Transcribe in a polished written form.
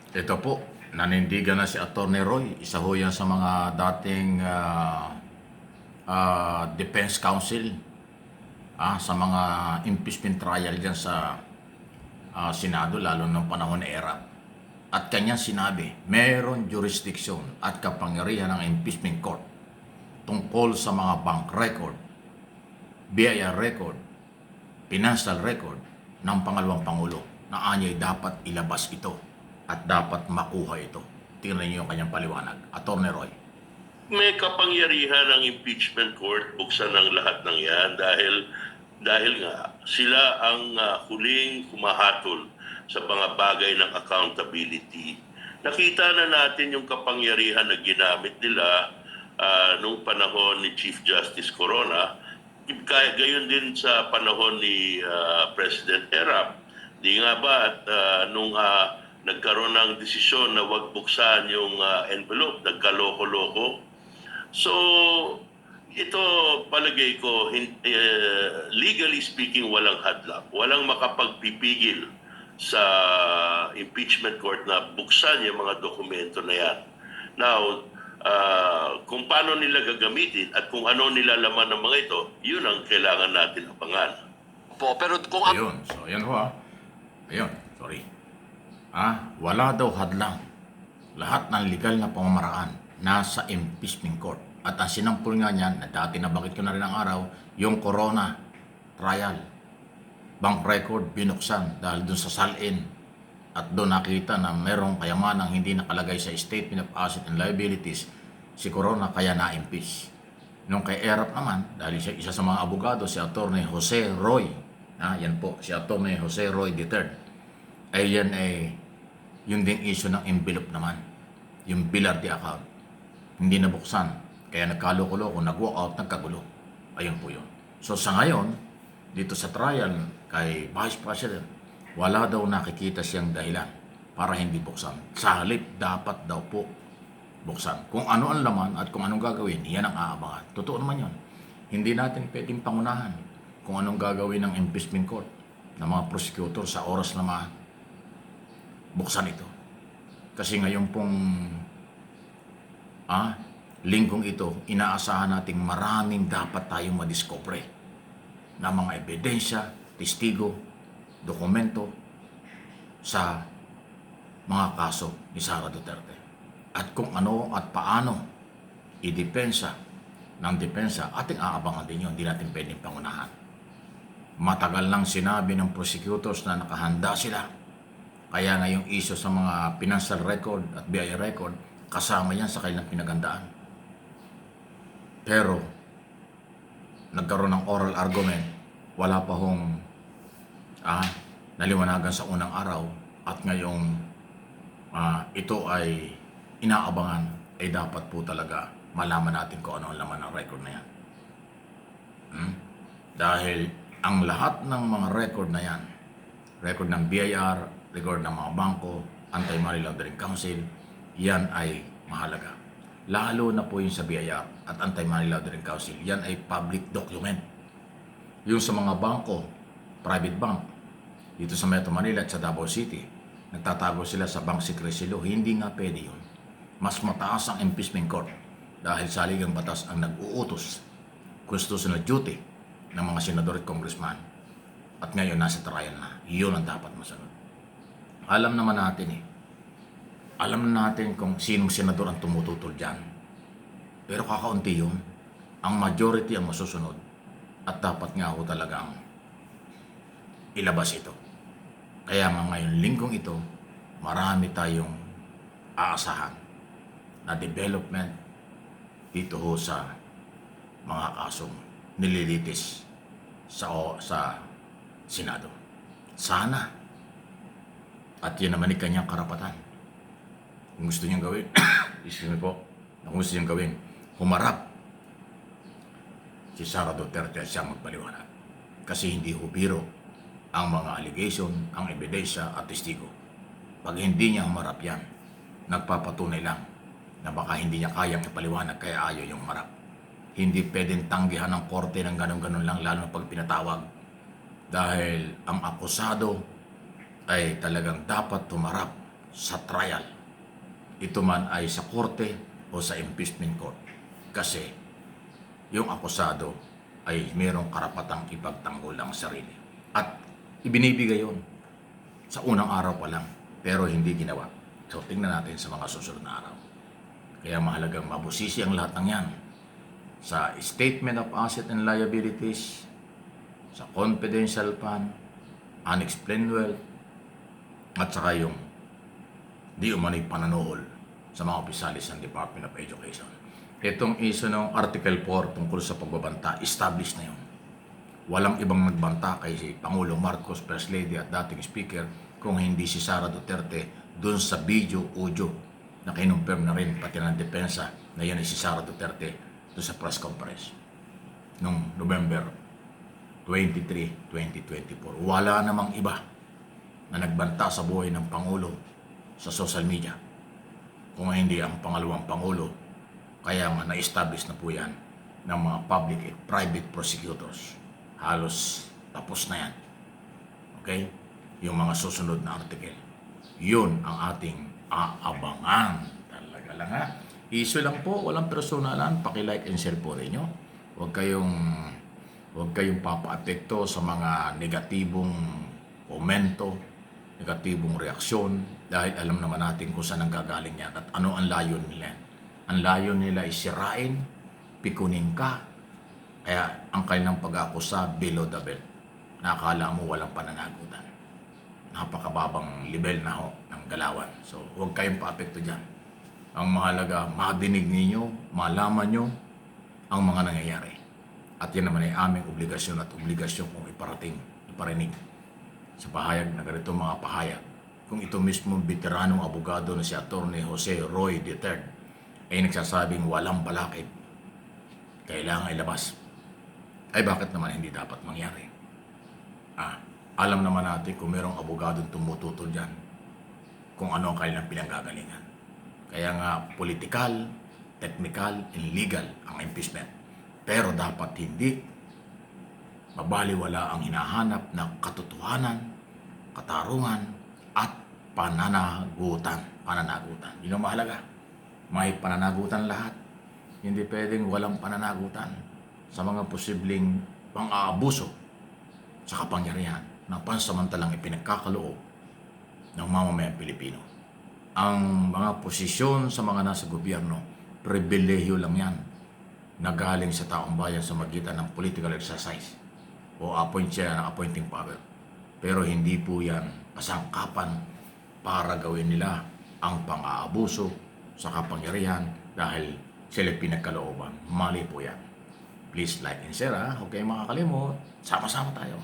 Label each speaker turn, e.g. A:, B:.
A: Ito po, nanindigan na si Atty. Roy. Isa ho yan sa mga dating defense counsel sa mga impeachment trial dyan sa Senado, lalo ng panahon ni ERAP. At kanya sinabi, meron jurisdiction at kapangyarihan ng impeachment court tungkol sa mga bank record, BIR record, financial record ng pangalawang Pangulo na anyay dapat ilabas ito at dapat makuha ito. Tingnan niyo yung kanyang paliwanag. Atty. Roy.
B: May kapangyarihan ng impeachment court buksan ang lahat ng yan dahil nga sila ang huling kumahatol sa mga bagay ng accountability. Nakita na natin yung kapangyarihan na ginamit nila nung panahon ni Chief Justice Corona, gayon din sa panahon ni President Erap. Di nga ba at nung nagkaroon ng desisyon na wag buksan yung envelope, nagkaloko-loko. So, ito palagay ko, legally speaking, walang hadlang. Walang makapagpipigil sa impeachment court na buksan yung mga dokumento na yan. Now, kung paano nila gagamitin at kung ano nilalaman ng mga ito, yun ang kailangan natin abangan.
C: Pero kung
A: Ayun. So, yan ho Ayun. Sorry. Wala daw hadlang. Lahat ng legal na pamamaraan nasa impeachment court. At ang sinampol nga niyan, na dati nabanggit ko na rin ang araw, yung Corona trial. Bank record binuksan dahil dun sa salin. At doon nakita na merong kayamanang hindi nakalagay sa Statement of Assets and Liabilities si Corona, kaya na-impeach. Nung kay ERAP naman, dahil siya isa sa mga abogado, si Atty. Jose Roy, yan po, si Atty. Jose Roy III, ay yan ay yung ding issue ng envelope naman, yung Bilar de account. Hindi nabuksan, kaya nagkaloko-loko, nag-walk out, nagkagulo. Ayun po yun. So sa ngayon, dito sa trial kay Vice President, wala daw nakikita siyang dahilan para hindi buksan. Sa halip, dapat daw po buksan. Kung ano ang laman at kung anong gagawin, yan ang aabangan. Totoo naman yun. Hindi natin pwedeng pangunahan kung anong gagawin ng impeachment court ng mga prosecutor sa oras na buksan ito. Kasi ngayon pong linggong ito, inaasahan nating maraming dapat tayong madiscover na mga ebidensya, testigo, dokumento sa mga kaso ni Sara Duterte. At kung ano at paano idepensa ng depensa, ating aabangan din yun. Hindi natin pwedeng pangunahan. Matagal lang sinabi ng prosecutors na nakahanda sila. Kaya nga yung issue sa mga financial record at BI record, kasama yan sa kanilang pinagandaan. Pero, nagkaroon ng oral argument, wala pa hong naliwanagan sa unang araw, at ngayong ito ay inaabangan, ay dapat po talaga malaman natin kung ano ang laman ng record na yan. Dahil ang lahat ng mga record na yan, record ng BIR, record ng mga bangko, Anti-Money Laundering Council, yan ay mahalaga. Lalo na po yung sa BIR at Anti-Money Laundering Council, yan ay public document. Yung sa mga bangko, private bank, dito sa Metro Manila at sa Davao City, nagtatago sila sa bank secrecy law. Hindi nga pwede yun. Mas mataas ang impeachment court dahil saligang batas ang nag-uutos constitutional duty ng mga senador at congressman. At ngayon nasa trial na. Yun ang dapat masunod. Alam naman natin Alam natin kung sinong senador ang tumututol dyan. Pero kakaunti yun. Ang majority ang masusunod. At dapat nga ho talagang ilabas ito. Kaya nga ngayon linggong ito, marami tayong aasahan na development dito ho sa mga kasong nililitis sa Senado. Sana. At yun naman ay kanyang karapatan. Kung gusto niyang gawin, excuse me po, kung gusto niyang gawin, humarap si Sara Duterte at siyang magpaliwanag. Kasi hindi ho biro ang mga allegation, ang ebidensya at testigo. Pag hindi niya humarap yan, nagpapatunay lang na baka hindi niya kayang ipaliwanag kaya ayaw yung humarap. Hindi pwedeng tanggihan ng korte ng ganun-ganun lang, lalo na pag pinatawag. Dahil ang akusado ay talagang dapat humarap sa trial. Ito man ay sa korte o sa impeachment court. Kasi yung akusado ay mayroong karapatang ipagtanggol ang sarili. At ibinibigay yun sa unang araw pa lang, pero hindi ginawa. So tingnan natin sa mga susunod na araw. Kaya mahalagang mabusisi ang lahat ng yan sa Statement of Asset and Liabilities, sa Confidential Fund, Unexplained Wealth, at saka yung di umano'y pananuhol sa mga opisyalis ng Department of Education. Itong issue ng Article 4 tungkol sa pagbabanta, established na yun. Walang ibang nagbanta kay si Pangulong Marcos, First Lady at dating Speaker kung hindi si Sara Duterte doon sa video, audio na kinumpirm na rin pati ng depensa na yan ay si Sara Duterte doon sa press conference noong November 23, 2024. Wala namang iba na nagbanta sa buhay ng Pangulo sa social media kung hindi ang pangalawang Pangulo. Kaya nga na-establish na po yan ng mga public at private prosecutors. Halos tapos na yan. Okay? Yung mga susunod na article. Yun ang ating aabangan. Talaga lang ha. Issue lang po, walang personalan. Paki-like and share po rin nyo. Huwag kayong papa-apekto sa mga negatibong komento, negatibong reaksyon, dahil alam naman natin kung saan ang gagaling yan at ano ang layon nila. Ang layon nila ay sirain, pikunin ka, kaya ang kanilang pag-akusa below the belt. Nakakala mo walang pananagutan. Napakababang level na ho ng galawan. So huwag kayong paapekto dyan. Ang mahalaga, madinig ninyo, malaman nyo ang mga nangyayari. At yan naman ay aming obligasyon at obligasyon kung iparinig sa pahayag na ganito mga pahayag. Kung ito mismo veteranong abogado na si Atty. Jose Roy III ay nagsasabing walang balakid, kailangan ilabas. Ay bakit naman hindi dapat mangyari? Alam naman natin kung mayroong abogadong tumututol dyan kung ano ang kanilang pinanggagalingan. Kaya nga political, technical, and legal ang impeachment. Pero dapat hindi mabaliwala ang hinahanap na katotohanan, katarungan, at pananagutan. Yun ang mahalaga. May pananagutan lahat. Hindi pwedeng walang pananagutan sa mga posibleng pang-aabuso sa kapangyarihan na pansamantalang ipinagkakaloob ng mamamayang Pilipino. Ang mga posisyon sa mga nasa gobyerno, pribilehiyo lang yan na galing sa taong bayan sa magitan ng political exercise o appoint siya ng appointing power. Pero hindi po yan kasangkapan para gawin nila ang pang-aabuso sa kapangyarihan dahil sila pinagkalooban. Mali po yan. Please like and share ha. Huwag kayong makakalimot. Sama-sama tayo.